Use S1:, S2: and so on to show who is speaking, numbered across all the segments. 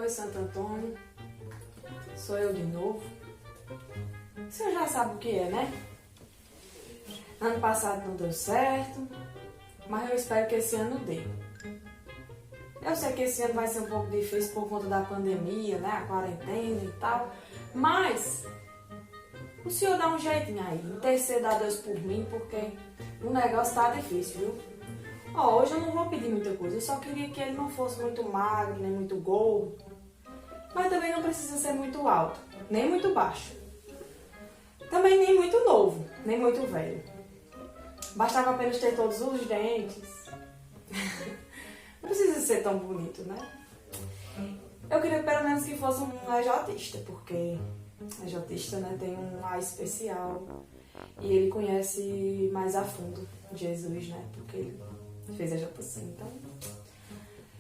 S1: Oi, Santo Antônio. Sou eu de novo. Você já sabe o que é, né? Ano passado não deu certo, mas eu espero que esse ano dê. Eu sei que esse ano vai ser um pouco difícil por conta da pandemia, né? A quarentena e tal. Mas o senhor dá um jeitinho aí. Interceda a Deus por mim, porque o negócio tá difícil, viu? Ó, hoje eu não vou pedir muita coisa. Eu só queria que ele não fosse muito magro, nem muito gordo. Mas também não precisa ser muito alto, nem muito baixo. Também nem muito novo, nem muito velho. Bastava apenas ter todos os dentes. Não precisa ser tão bonito, né? Eu queria pelo menos que fosse um EJista, porque EJista, né, tem um ar especial. E ele conhece mais a fundo Jesus, né? Porque ele fez EJC, então...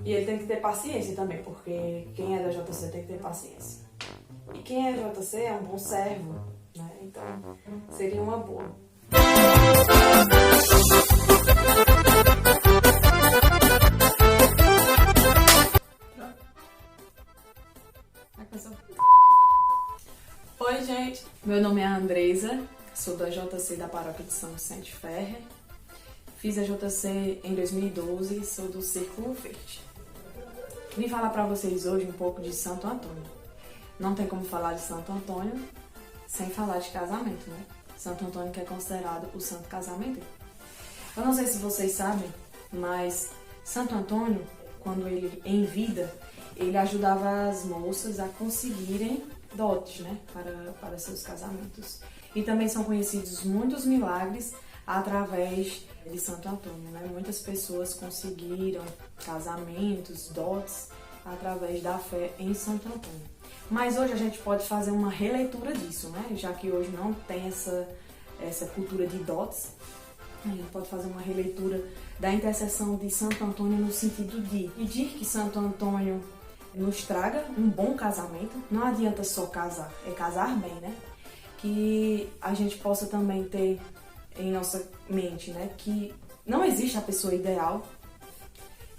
S1: E ele tem que ter paciência também, porque quem é da JC tem que ter paciência. E quem é JC é um bom servo, né? Então, seria uma boa. Oi, gente. Meu nome é Andresa, sou da JC da Paróquia de São Vicente Ferrer. Fiz a JC em 2012, sou do Círculo Verde. Vim falar para vocês hoje um pouco de Santo Antônio. Não tem como falar de Santo Antônio sem falar de casamento, né? Santo Antônio que é considerado o santo casamento. Eu não sei se vocês sabem, mas Santo Antônio, quando ele em vida, ele ajudava as moças a conseguirem dotes, né? Para seus casamentos. E também são conhecidos muitos milagres através de Santo Antônio, né? Muitas pessoas conseguiram casamentos, dotes, através da fé em Santo Antônio. Mas hoje a gente pode fazer uma releitura disso, né? Já que hoje não tem essa cultura de dotes, a gente pode fazer uma releitura da intercessão de Santo Antônio no sentido de pedir que Santo Antônio nos traga um bom casamento. Não adianta só casar, é casar bem, né? Que a gente possa também ter em nossa mente, né, que não existe a pessoa ideal,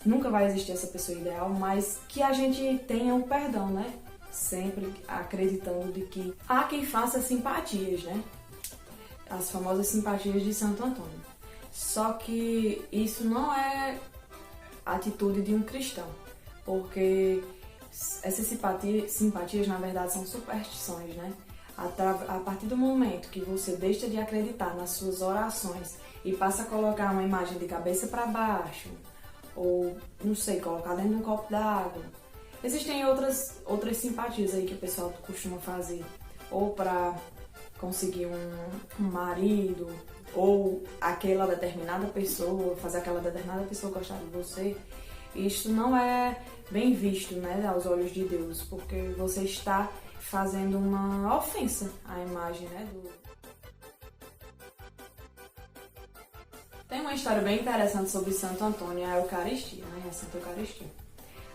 S1: nunca vai existir essa pessoa ideal, mas que a gente tenha o perdão, né, sempre acreditando de que há quem faça simpatias, né, as famosas simpatias de Santo Antônio. Só que isso não é a atitude de um cristão, porque essas simpatias na verdade são superstições, né? A partir do momento que você deixa de acreditar nas suas orações e passa a colocar uma imagem de cabeça para baixo, ou, não sei, colocar dentro de um copo d'água. Existem outras simpatias aí que o pessoal costuma fazer, ou para conseguir um marido, ou aquela determinada pessoa, fazer aquela determinada pessoa gostar de você. Isso não é bem visto, né, aos olhos de Deus, porque você está fazendo uma ofensa à imagem, né, Tem uma história bem interessante sobre Santo Antônio, a Eucaristia, né, a Santa Eucaristia.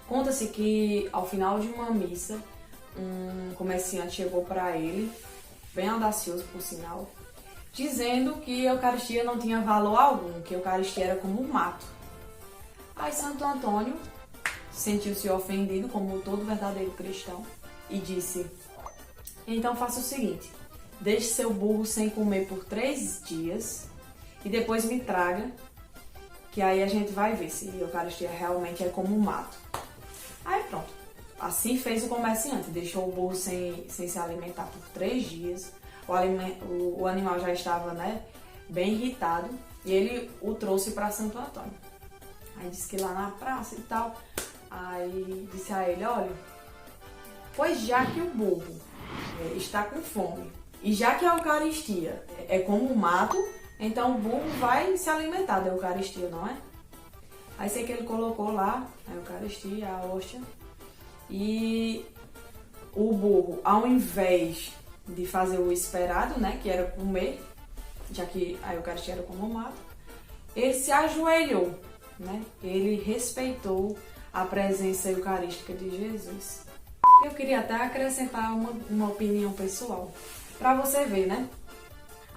S1: Conta-se que ao final de uma missa, um comerciante chegou para ele, bem audacioso por sinal, dizendo que a Eucaristia não tinha valor algum, que a Eucaristia era como um mato. Aí Santo Antônio sentiu-se ofendido, como todo verdadeiro cristão, e disse: então faça o seguinte, deixe seu burro sem comer por 3 dias e depois me traga, que aí a gente vai ver se a Eucaristia realmente é como um mato. Aí pronto, assim fez o comerciante, deixou o burro sem se alimentar por 3 dias, o animal já estava, né, bem irritado e ele o trouxe para Santo Antônio. Aí disse que lá na praça e tal, aí disse a ele: olha, pois já que o burro está com fome e já que a Eucaristia é como um mato, então o burro vai se alimentar da Eucaristia, não é? Aí sei que ele colocou lá a Eucaristia, a hóstia, e o burro, ao invés de fazer o esperado, né, que era comer, já que a Eucaristia era como um mato, ele se ajoelhou, né? Ele respeitou a presença eucarística de Jesus. Eu queria até acrescentar uma opinião pessoal, para você ver, né?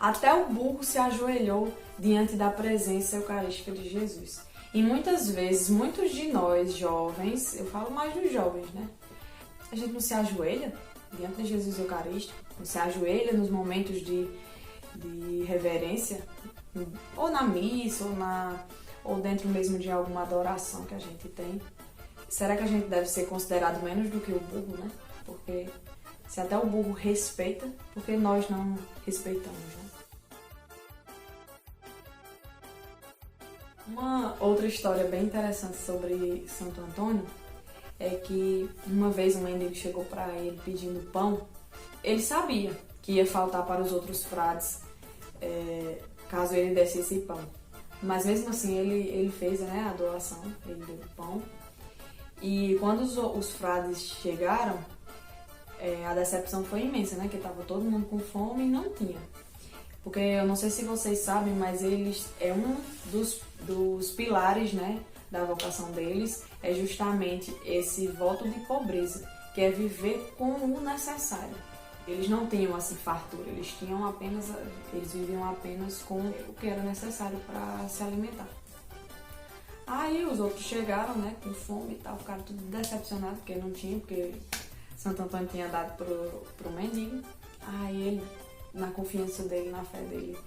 S1: Até o burro se ajoelhou diante da presença eucarística de Jesus. E muitas vezes, muitos de nós jovens, eu falo mais dos jovens, né? A gente não se ajoelha diante de Jesus Eucarístico, não se ajoelha nos momentos de reverência, ou na missa, ou dentro mesmo de alguma adoração que a gente tem. Será que a gente deve ser considerado menos do que o burro, né? Porque se até o burro respeita, por que nós não respeitamos, né? Uma outra história bem interessante sobre Santo Antônio é que uma vez um mendigo chegou para ele pedindo pão. Ele sabia que ia faltar para os outros frades caso ele desse esse pão. Mas mesmo assim ele fez, né, a doação, ele deu o pão. E quando os frades chegaram, a decepção foi imensa, né? Que estava todo mundo com fome e não tinha. Porque eu não sei se vocês sabem, mas eles um dos pilares, né, da vocação deles é justamente esse voto de pobreza, que é viver com o necessário. Eles não tinham assim fartura, eles viviam apenas com o que era necessário para se alimentar. Aí os outros chegaram, né, com fome e tal, ficaram tudo decepcionados porque não tinha, porque Santo Antônio tinha dado pro mendigo. Aí ele, na confiança dele, na fé dele,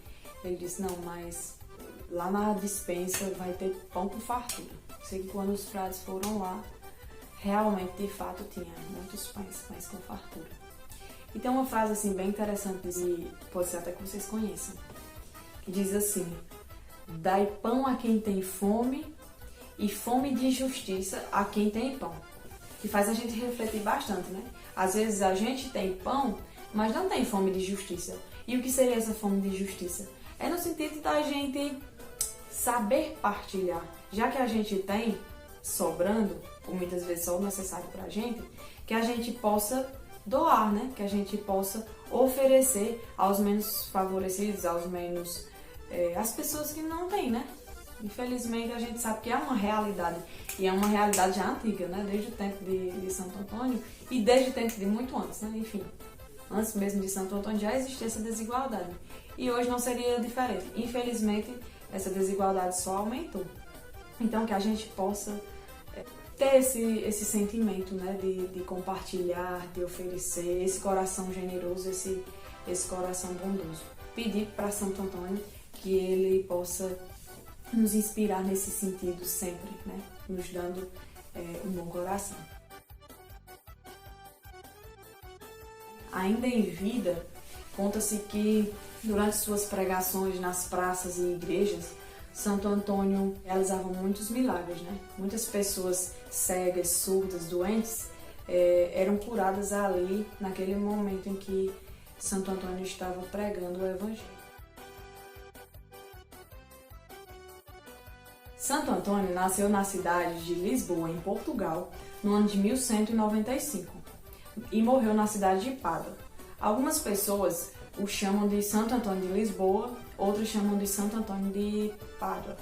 S1: ele disse, não, mas lá na despensa vai ter pão com fartura. Sei que quando os frades foram lá, realmente, de fato, tinha muitos pães, mas com fartura. E tem uma frase assim bem interessante, pode ser até que vocês conheçam, que diz assim: dai pão a quem tem fome e fome de justiça a quem tem pão. Que faz a gente refletir bastante, né? Às vezes a gente tem pão, mas não tem fome de justiça. E o que seria essa fome de justiça? É no sentido da gente saber partilhar. Já que a gente tem sobrando, ou muitas vezes só o necessário pra gente, que a gente possa doar, né? Que a gente possa oferecer aos menos favorecidos, às pessoas que não têm, né? Infelizmente a gente sabe que é uma realidade, e é uma realidade já antiga, né? Desde o tempo de Santo Antônio e desde o tempo de muito antes, né? Enfim, antes mesmo de Santo Antônio já existia essa desigualdade, e hoje não seria diferente. Infelizmente essa desigualdade só aumentou. Então que a gente possa ter esse sentimento, né, de compartilhar, de oferecer, esse coração generoso, esse coração bondoso. Pedir para Santo Antônio que ele possa nos inspirar nesse sentido sempre, né, nos dando um bom coração. Ainda em vida, conta-se que durante suas pregações nas praças e igrejas, Santo Antônio realizava muitos milagres, né? Muitas pessoas cegas, surdas, doentes eram curadas ali, naquele momento em que Santo Antônio estava pregando o Evangelho. Santo Antônio nasceu na cidade de Lisboa, em Portugal, no ano de 1195 e morreu na cidade de Pádua. Algumas pessoas o chamam de Santo Antônio de Lisboa, outros chamam de Santo Antônio de Pádua.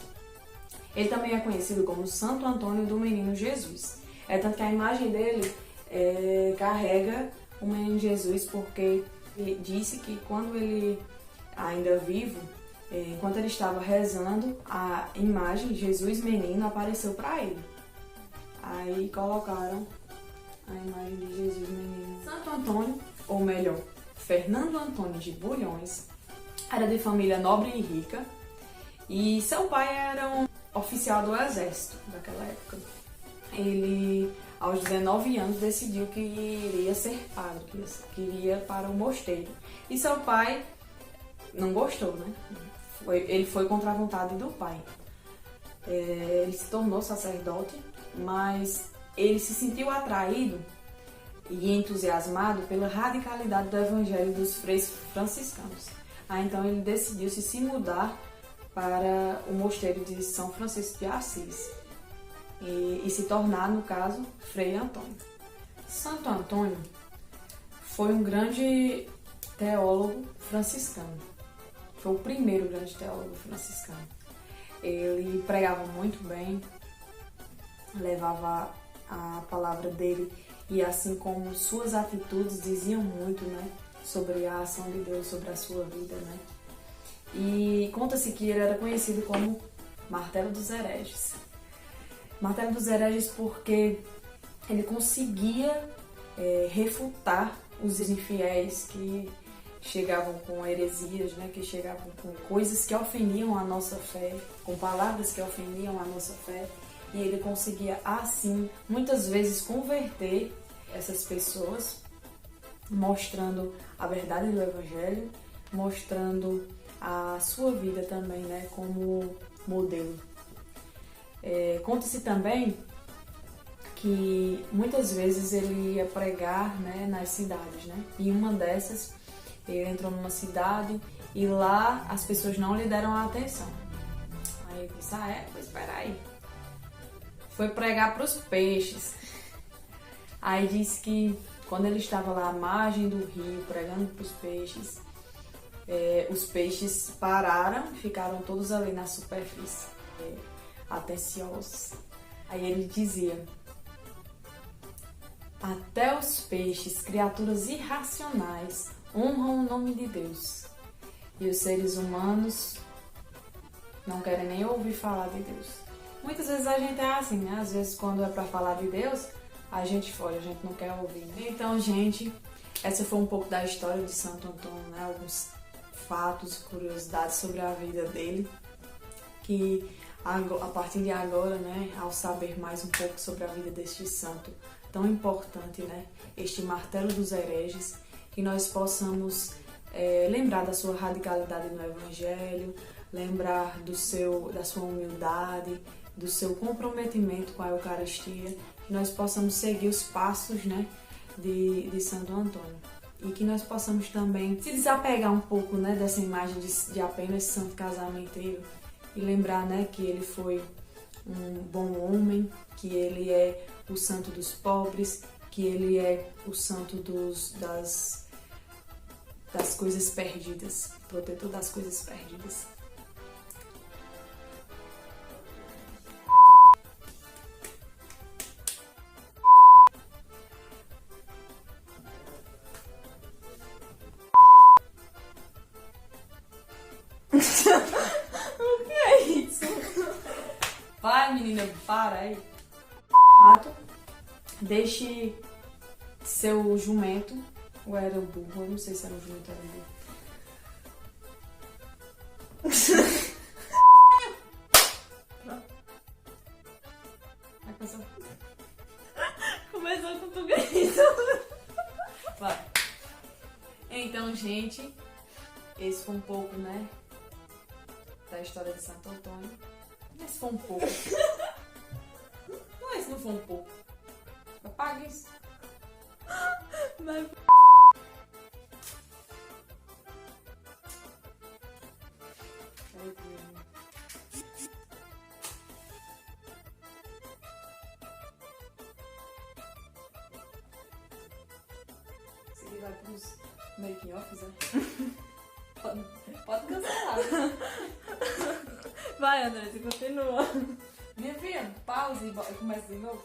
S1: Ele também é conhecido como Santo Antônio do Menino Jesus. Tanto que a imagem dele carrega o Menino Jesus, porque ele disse que quando ele, ainda vivo, enquanto ele estava rezando, a imagem de Jesus Menino apareceu para ele. Aí colocaram a imagem de Jesus Menino. Santo Antônio, ou melhor, Fernando Antônio de Bulhões, era de família nobre e rica, e seu pai era um oficial do exército daquela época. Ele, aos 19 anos, decidiu que iria ser padre, que iria para o mosteiro. E seu pai não gostou, né? Ele foi contra a vontade do pai. Ele se tornou sacerdote, mas ele se sentiu atraído e entusiasmado pela radicalidade do evangelho dos freis franciscanos. Então ele decidiu se mudar para o mosteiro de São Francisco de Assis e se tornar, no caso, Frei Antônio. Santo Antônio foi um grande teólogo franciscano. Foi o primeiro grande teólogo franciscano. Ele pregava muito bem, levava a palavra dele, e assim como suas atitudes diziam muito, né, sobre a ação de Deus, sobre a sua vida, né? E conta-se que ele era conhecido como Martelo dos Hereges. Martelo dos Hereges porque ele conseguia refutar os infiéis que chegavam com heresias, né, que chegavam com coisas que ofendiam a nossa fé, com palavras que ofendiam a nossa fé, e ele conseguia assim, muitas vezes, converter essas pessoas, mostrando a verdade do Evangelho, mostrando a sua vida também, né, como modelo. Conta-se também que muitas vezes ele ia pregar, né, nas cidades, né, e uma dessas ele entrou numa cidade e lá as pessoas não lhe deram atenção. Aí ele disse, pois espera aí. Foi pregar para os peixes. Aí disse que quando ele estava lá à margem do rio pregando para os peixes pararam, ficaram todos ali na superfície, atenciosos. Aí ele dizia, até os peixes, criaturas irracionais, honram o nome de Deus. E os seres humanos não querem nem ouvir falar de Deus. Muitas vezes a gente é assim, né? Às vezes quando é para falar de Deus, a gente foge, a gente não quer ouvir. Então, gente, essa foi um pouco da história de Santo Antônio, né? Alguns fatos, curiosidades sobre a vida dele, que a partir de agora, né, ao saber mais um pouco sobre a vida deste santo tão importante, né, este martelo dos hereges, que nós possamos lembrar da sua radicalidade no Evangelho, lembrar da sua humildade, do seu comprometimento com a Eucaristia, que nós possamos seguir os passos, né, de Santo Antônio. E que nós possamos também se desapegar um pouco, né, dessa imagem de apenas santo casamenteiro e lembrar, né, que ele foi um bom homem, que ele é o santo dos pobres, que ele é o santo das coisas perdidas, protetor das coisas perdidas. O que é isso? Vai, menina, para aí. Deixe seu jumento, ou era o burro, eu não sei se era o jumento ou era o burro. Começou com tu grito. Vai. Então, gente, esse foi um pouco, né, da história de Santo Antônio. Esse foi um pouco. Não, esse não foi um pouco. Apaga isso. Mas... Você vai pros making offs, né? Pode cancelar.
S2: Vai, André, você continua.
S1: Minha filha, pausa e começa de novo.